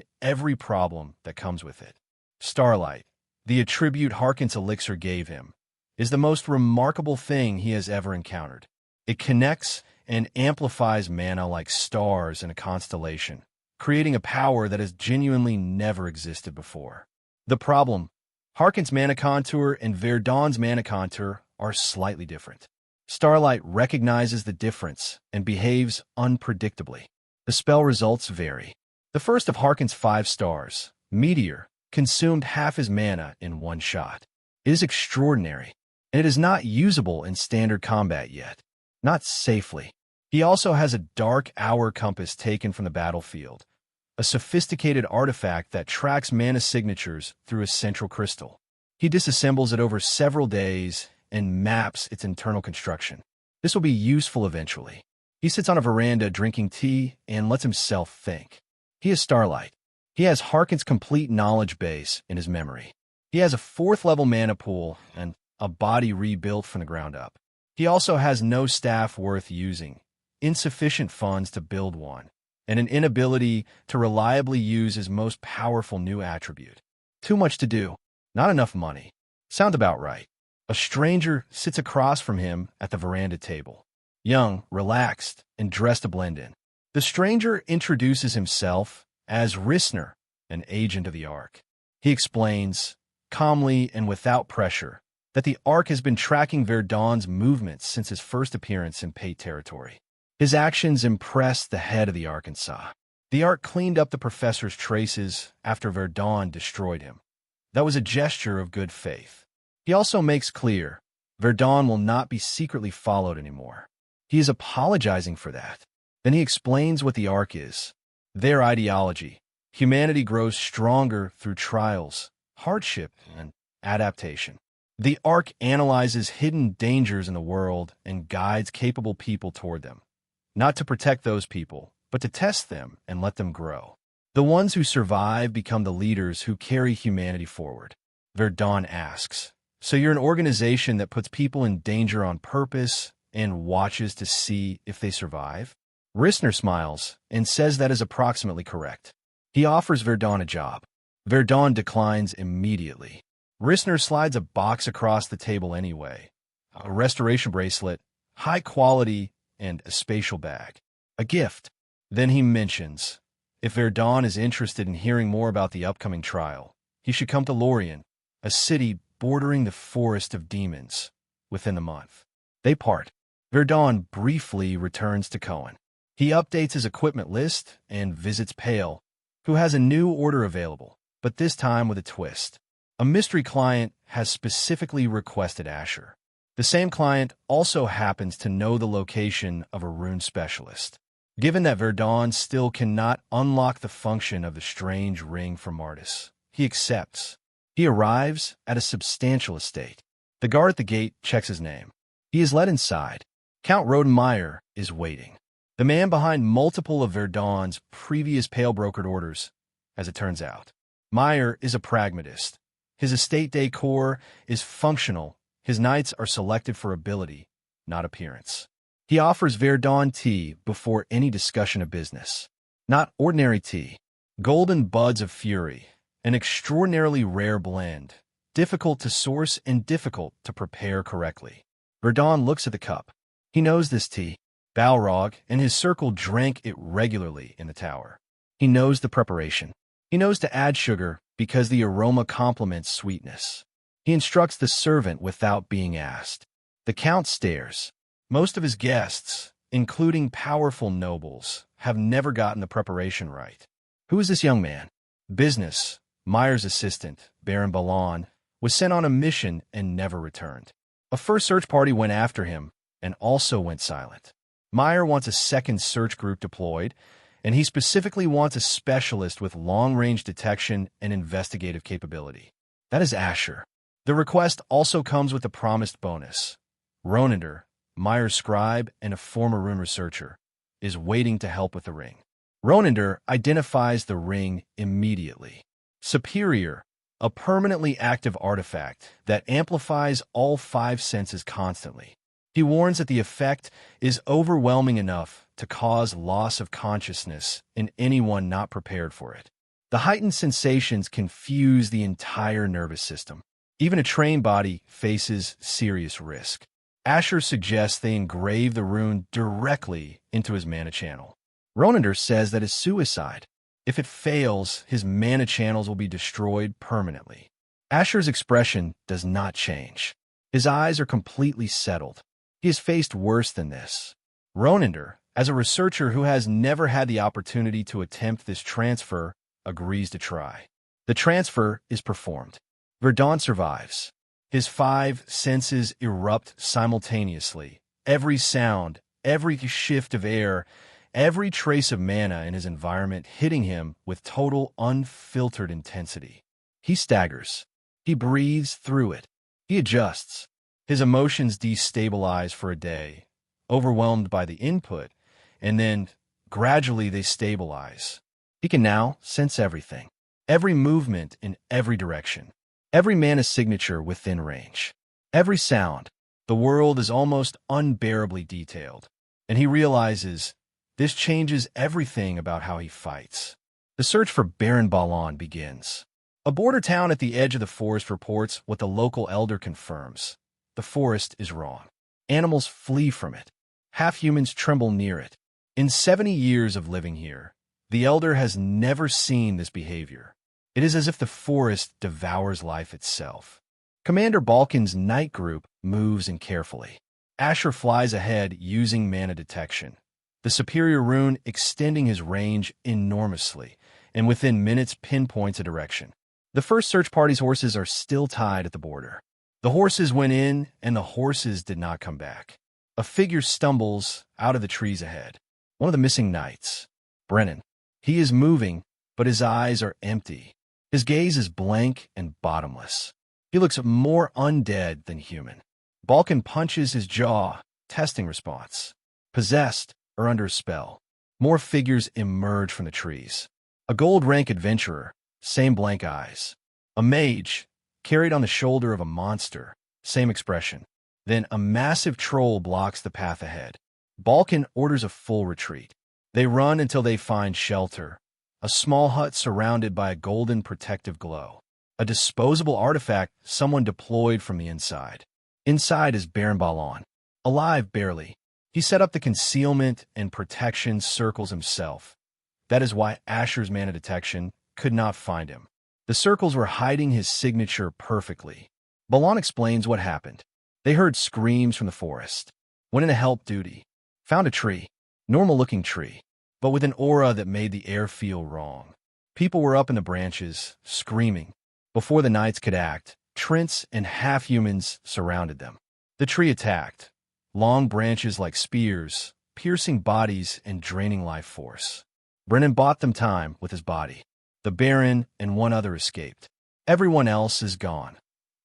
every problem that comes with it. Starlight, the attribute Harkon's elixir gave him, is the most remarkable thing he has ever encountered. It connects and amplifies mana like stars in a constellation, creating a power that has genuinely never existed before. The problem: Harkon's mana contour and Verdun's mana contour are slightly different. Starlight recognizes the difference and behaves unpredictably. The spell results vary. The first of Harkon's 5 stars, Meteor, consumed half his mana in 1 shot. It is extraordinary, and it is not usable in standard combat yet. Not safely. He also has a Dark Hour compass taken from the battlefield, a sophisticated artifact that tracks mana signatures through a central crystal. He disassembles it over several days and maps its internal construction. This will be useful eventually. He sits on a veranda drinking tea and lets himself think. He is Starlight. He has Harkon's complete knowledge base in his memory. He has a 4th level mana pool and a body rebuilt from the ground up. He also has no staff worth using, insufficient funds to build one, and an inability to reliably use his most powerful new attribute. Too much to do. Not enough money. Sound about right. A stranger sits across from him at the veranda table. Young, relaxed, and dressed to blend in. The stranger introduces himself as Rissner, an agent of the Ark. He explains, calmly and without pressure, that the Ark has been tracking Verdun's movements since his first appearance in Pate territory. His actions impressed the head of the Arkansas. The Ark cleaned up the professor's traces after Verdun destroyed him. That was a gesture of good faith. He also makes clear Verdun will not be secretly followed anymore. He is apologizing for that. Then he explains what the Ark is. Their ideology. Humanity grows stronger through trials, hardship, and adaptation. The Ark analyzes hidden dangers in the world and guides capable people toward them. Not to protect those people, but to test them and let them grow. The ones who survive become the leaders who carry humanity forward. Verdun asks, "So you're an organization that puts people in danger on purpose and watches to see if they survive?" Rissner smiles and says that is approximately correct. He offers Verdun a job. Verdun declines immediately. Rissner slides a box across the table anyway. A restoration bracelet, high quality, and a spatial bag. A gift. Then he mentions, if Verdun is interested in hearing more about the upcoming trial, he should come to Lorien, a city bordering the forest of demons, within a month. They part. Verdun briefly returns to Cohen. He updates his equipment list and visits Pale, who has a new order available, but this time with a twist. A mystery client has specifically requested Asher. The same client also happens to know the location of a rune specialist. Given that Verdun still cannot unlock the function of the strange ring from Martis, he accepts. He arrives at a substantial estate. The guard at the gate checks his name. He is led inside. Count Rodenmeyer is waiting. The man behind multiple of Verdun's previous pale-brokered orders, as it turns out. Meyer is a pragmatist. His estate decor is functional. His knights are selected for ability, not appearance. He offers Verdun tea before any discussion of business. Not ordinary tea. Golden buds of fury, an extraordinarily rare blend, difficult to source and difficult to prepare correctly. Verdun looks at the cup. He knows this tea. Balrog and his circle drank it regularly in the tower. He knows the preparation. He knows to add sugar because the aroma complements sweetness. He instructs the servant without being asked. The count stares. Most of his guests, including powerful nobles, have never gotten the preparation right. Who is this young man? Business, Meyer's assistant, Baron Ballon, was sent on a mission and never returned. A first search party went after him and also went silent. Meyer wants a second search group deployed, and he specifically wants a specialist with long-range detection and investigative capability. That is Asher. The request also comes with the promised bonus. Ronander, Meyer's scribe and a former rune researcher, is waiting to help with the ring. Ronander identifies the ring immediately. Superior, a permanently active artifact that amplifies all 5 senses constantly. He warns that the effect is overwhelming enough to cause loss of consciousness in anyone not prepared for it. The heightened sensations confuse the entire nervous system. Even a trained body faces serious risk. Asher suggests they engrave the rune directly into his mana channel. Ronander says that is suicide. If it fails, his mana channels will be destroyed permanently. Asher's expression does not change. His eyes are completely settled. He has faced worse than this. Ronander, as a researcher who has never had the opportunity to attempt this transfer, agrees to try. The transfer is performed. Verdun survives. His 5 senses erupt simultaneously. Every sound, every shift of air, every trace of mana in his environment hitting him with total unfiltered intensity. He staggers. He breathes through it. He adjusts. His emotions destabilize for a day, overwhelmed by the input, and then gradually they stabilize. He can now sense everything, every movement in every direction, every mana signature within range, every sound. The world is almost unbearably detailed, and he realizes this changes everything about how he fights. The search for Baron Ballon begins. A border town at the edge of the forest reports what the local elder confirms. The forest is wrong. Animals flee from it. Half-humans tremble near it. In 70 years of living here, the elder has never seen this behavior. It is as if the forest devours life itself. Commander Balkan's night group moves in carefully. Asher flies ahead using mana detection. The superior rune extending his range enormously, and within minutes pinpoints a direction. The first search party's horses are still tied at the border. The horses went in, and the horses did not come back. A figure stumbles out of the trees ahead. One of the missing knights. Brennan. He is moving, but his eyes are empty. His gaze is blank and bottomless. He looks more undead than human. Balkan punches his jaw, testing response. Possessed or under a spell. More figures emerge from the trees. A gold-rank adventurer, same blank eyes. A mage, carried on the shoulder of a monster, same expression. Then a massive troll blocks the path ahead. Balkan orders a full retreat. They run until they find shelter, a small hut surrounded by a golden protective glow. A disposable artifact someone deployed from the inside. Inside is Baron Ballon, alive barely. He set up the concealment and protection circles himself. That is why Asher's mana detection could not find him. The circles were hiding his signature perfectly. Ballon explains what happened. They heard screams from the forest. Went in a help duty. Found a tree. Normal-looking tree, but with an aura that made the air feel wrong. People were up in the branches, screaming. Before the knights could act, Trents and half-humans surrounded them. The tree attacked. Long branches like spears, piercing bodies and draining life force. Brennan bought them time with his body. The Baron and one other escaped. Everyone else is gone,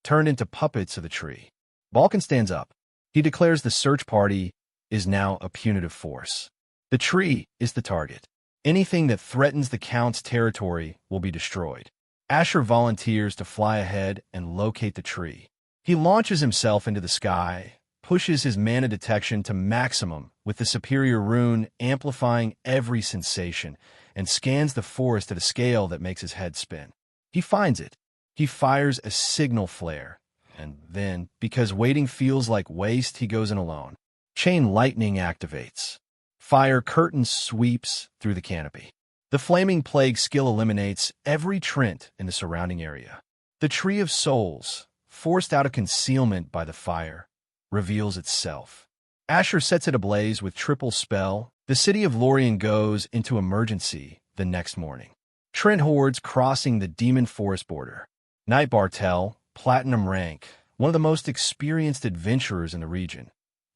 turned into puppets of the tree. Balkan stands up. He declares the search party is now a punitive force. The tree is the target. Anything that threatens the Count's territory will be destroyed. Asher volunteers to fly ahead and locate the tree. He launches himself into the sky, pushes his mana detection to maximum with the superior rune amplifying every sensation, and scans the forest at a scale that makes his head spin. He finds it. He fires a signal flare, and then, because waiting feels like waste, he goes in alone. Chain lightning activates. Fire curtain sweeps through the canopy. The flaming plague skill eliminates every Trent in the surrounding area. The Tree of Souls, forced out of concealment by the fire, reveals itself. Asher sets it ablaze with triple spell. The city of Lorien goes into emergency the next morning. Trent hordes crossing the demon forest border. Knight Bartel, platinum rank, one of the most experienced adventurers in the region,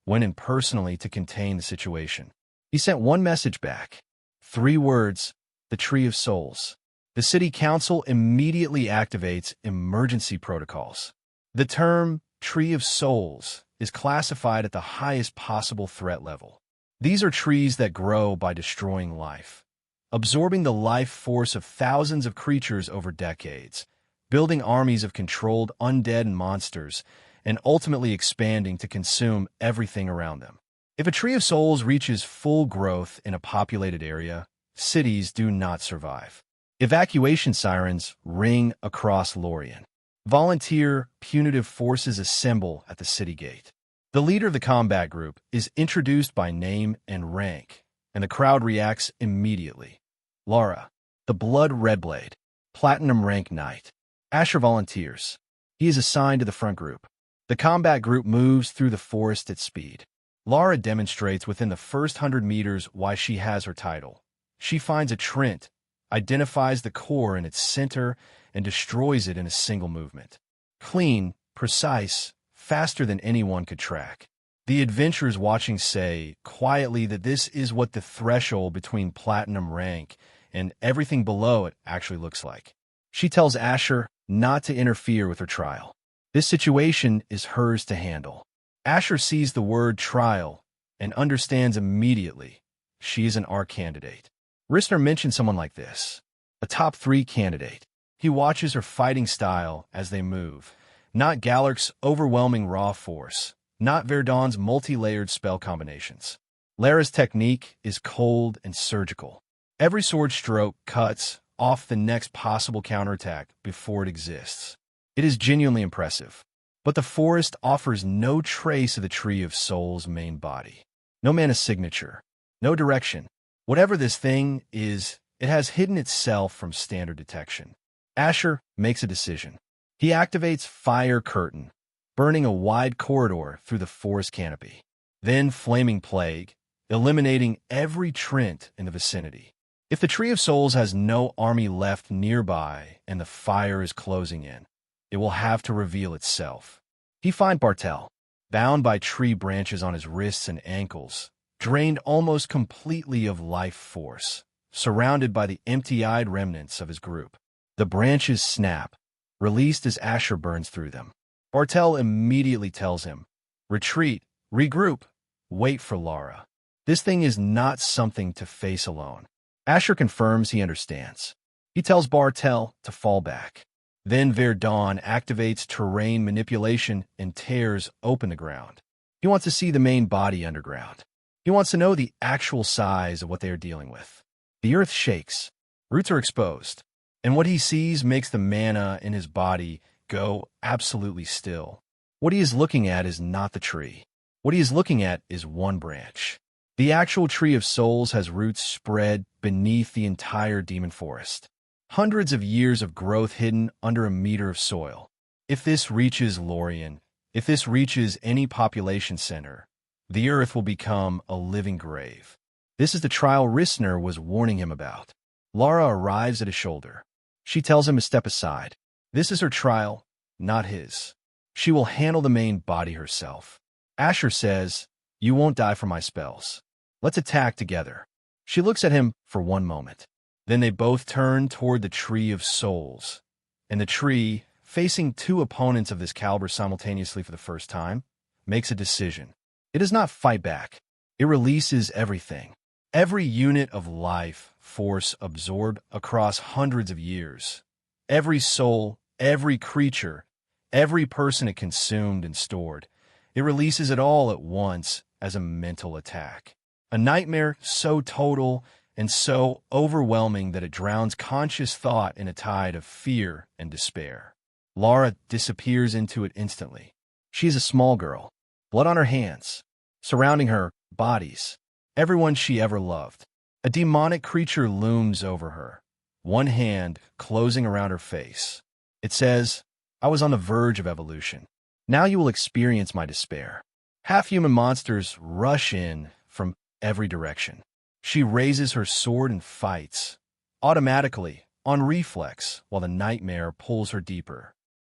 went in personally to contain the situation. He sent one message back. 3 words, the Tree of Souls. The city council immediately activates emergency protocols. The term Tree of Souls is classified at the highest possible threat level. These are trees that grow by destroying life, absorbing the life force of thousands of creatures over decades, building armies of controlled undead and monsters, and ultimately expanding to consume everything around them. If a Tree of Souls reaches full growth in a populated area, cities do not survive. Evacuation sirens ring across Lorien. Volunteer punitive forces assemble at the city gate. The leader of the combat group is introduced by name and rank, and the crowd reacts immediately. Lara, the Blood Redblade, platinum rank knight. Asher volunteers. He is assigned to the front group. The combat group moves through the forest at speed. Lara demonstrates within the first 100 meters why she has her title. She finds a Trent, identifies the core in its center, and destroys it in a single movement. Clean, precise, faster than anyone could track. The adventurers watching say quietly that this is what the threshold between platinum rank and everything below it actually looks like. She tells Asher not to interfere with her trial. This situation is hers to handle. Asher sees the word trial and understands immediately she is an R candidate. Rissner mentioned someone like this, a top 3 candidate. He watches her fighting style as they move, not Gallerk's overwhelming raw force, not Verdon's multi-layered spell combinations. Lara's technique is cold and surgical. Every sword stroke cuts off the next possible counterattack before it exists. It is genuinely impressive. But the forest offers no trace of the Tree of Souls' main body. No mana signature. No direction. Whatever this thing is, it has hidden itself from standard detection. Asher makes a decision. He activates Fire Curtain, burning a wide corridor through the forest canopy. Then Flaming Plague, eliminating every Trent in the vicinity. If the Tree of Souls has no army left nearby and the fire is closing in, it will have to reveal itself. He finds Bartel, bound by tree branches on his wrists and ankles, drained almost completely of life force, surrounded by the empty-eyed remnants of his group. The branches snap, released as Asher burns through them. Bartel immediately tells him, retreat, regroup, wait for Lara. This thing is not something to face alone. Asher confirms he understands. He tells Bartel to fall back. Then Verdon activates terrain manipulation and tears open the ground. He wants to see the main body underground. He wants to know the actual size of what they are dealing with. The earth shakes. Roots are exposed. And what he sees makes the mana in his body go absolutely still. What he is looking at is not the tree. What he is looking at is one branch. The actual Tree of Souls has roots spread beneath the entire demon forest. Hundreds of years of growth hidden under a meter of soil. If this reaches Lorien, if this reaches any population center, the earth will become a living grave. This is the trial Rissner was warning him about. Lara arrives at his shoulder. She tells him to step aside. This is her trial, not his. She will handle the main body herself. Asher says, "You won't die from my spells. Let's attack together." She looks at him for one moment. Then they both turn toward the Tree of Souls. And the tree, facing 2 opponents of this caliber simultaneously for the first time, makes a decision. It does not fight back. It releases everything. Every unit of life force absorbed across hundreds of years. Every soul, every creature, every person it consumed and stored. It releases it all at once as a mental attack. A nightmare so total and so overwhelming that it drowns conscious thought in a tide of fear and despair. Lara disappears into it instantly. She is a small girl, blood on her hands, surrounding her, bodies, everyone she ever loved. A demonic creature looms over her, one hand closing around her face. It says, "I was on the verge of evolution. Now you will experience my despair." Half-human monsters rush in from every direction. She raises her sword and fights, automatically, on reflex, while the nightmare pulls her deeper.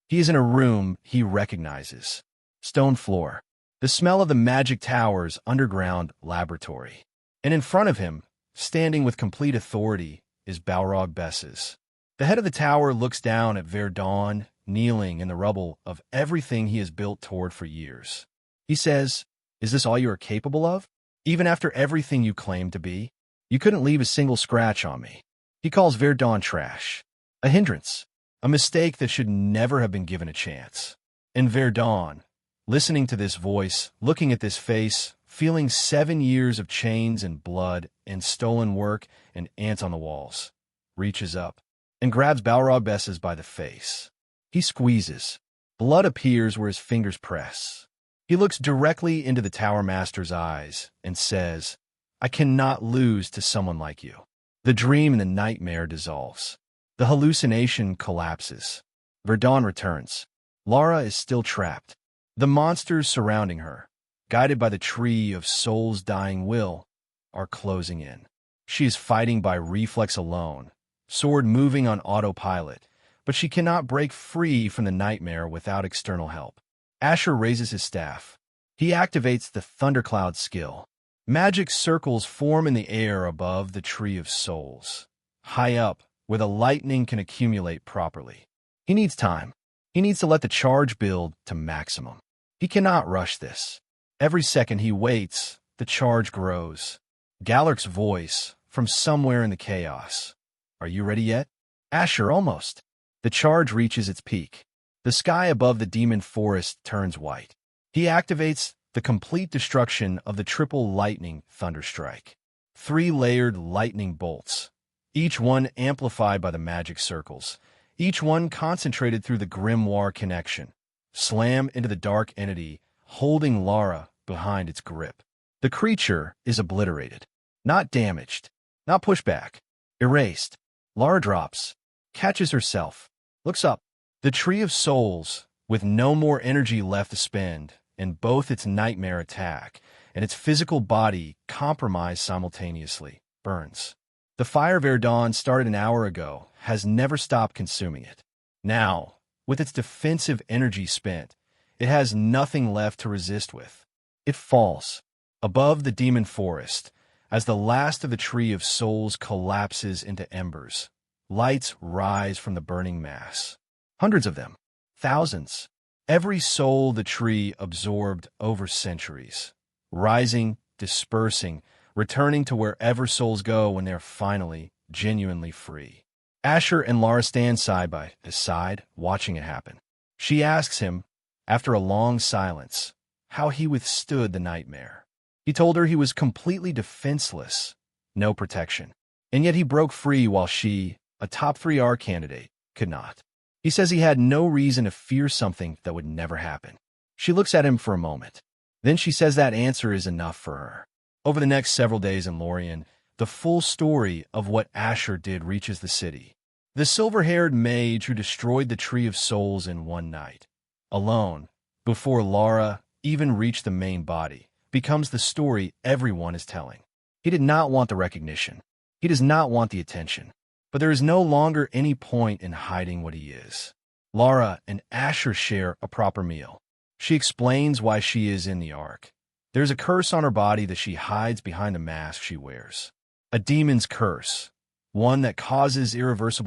He is in a room he recognizes. Stone floor. The smell of the magic tower's underground laboratory. And in front of him, standing with complete authority, is Balrog Besses. The head of the tower looks down at Verdun, kneeling in the rubble of everything he has built toward for years. He says, "Is this all you are capable of? Even after everything you claim to be? You couldn't leave a single scratch on me." He calls Verdun trash, a hindrance, a mistake that should never have been given a chance. And Verdun, listening to this voice, looking at this face, feeling 7 years of chains and blood and stolen work and ants on the walls, reaches up and grabs Balrog Besses by the face. He squeezes. Blood appears where his fingers press. He looks directly into the Tower Master's eyes and says, "I cannot lose to someone like you." The dream and the nightmare dissolves. The hallucination collapses. Verdun returns. Lara is still trapped. The monsters surrounding her, guided by the tree of soul's dying will, are closing in. She is fighting by reflex alone, sword moving on autopilot, but she cannot break free from the nightmare without external help. Asher raises his staff. He activates the Thundercloud skill. Magic circles form in the air above the Tree of Souls, high up, where the lightning can accumulate properly. He needs time. He needs to let the charge build to maximum. He cannot rush this. Every second he waits, the charge grows. Gallerk's voice, from somewhere in the chaos. "Are you ready yet?" Asher, almost. The charge reaches its peak. The sky above the demon forest turns white. He activates the complete destruction of the triple lightning thunderstrike. 3-layered lightning bolts, each one amplified by the magic circles, each one concentrated through the grimoire connection, slam into the dark entity, holding Lara behind its grip. The creature is obliterated, not damaged, not pushed back, erased. Lara drops, catches herself, looks up. The Tree of Souls, with no more energy left to spend, and both its nightmare attack and its physical body compromised simultaneously, burns. The fire Verdun started an hour ago has never stopped consuming it. Now, with its defensive energy spent, it has nothing left to resist with. It falls, above the demon forest, as the last of the Tree of Souls collapses into embers. Lights rise from the burning mass. Hundreds of them. Thousands. Every soul the tree absorbed over centuries. Rising, dispersing, returning to wherever souls go when they're finally, genuinely free. Asher and Lara stand side by side, watching it happen. She asks him, after a long silence, how he withstood the nightmare. He told her he was completely defenseless, no protection. And yet he broke free while she, a top 3R candidate, could not. He says he had no reason to fear something that would never happen. She looks at him for a moment. Then she says that answer is enough for her. Over the next several days in Lorien, the full story of what Asher did reaches the city. The silver-haired mage who destroyed the Tree of Souls in one night, alone, before Lara even reached the main body, becomes the story everyone is telling. He did not want the recognition. He does not want the attention. But there is no longer any point in hiding what he is. Lara and Asher share a proper meal. She explains why she is in the Ark. There's a curse on her body that she hides behind the mask she wears. A demon's curse, one that causes irreversible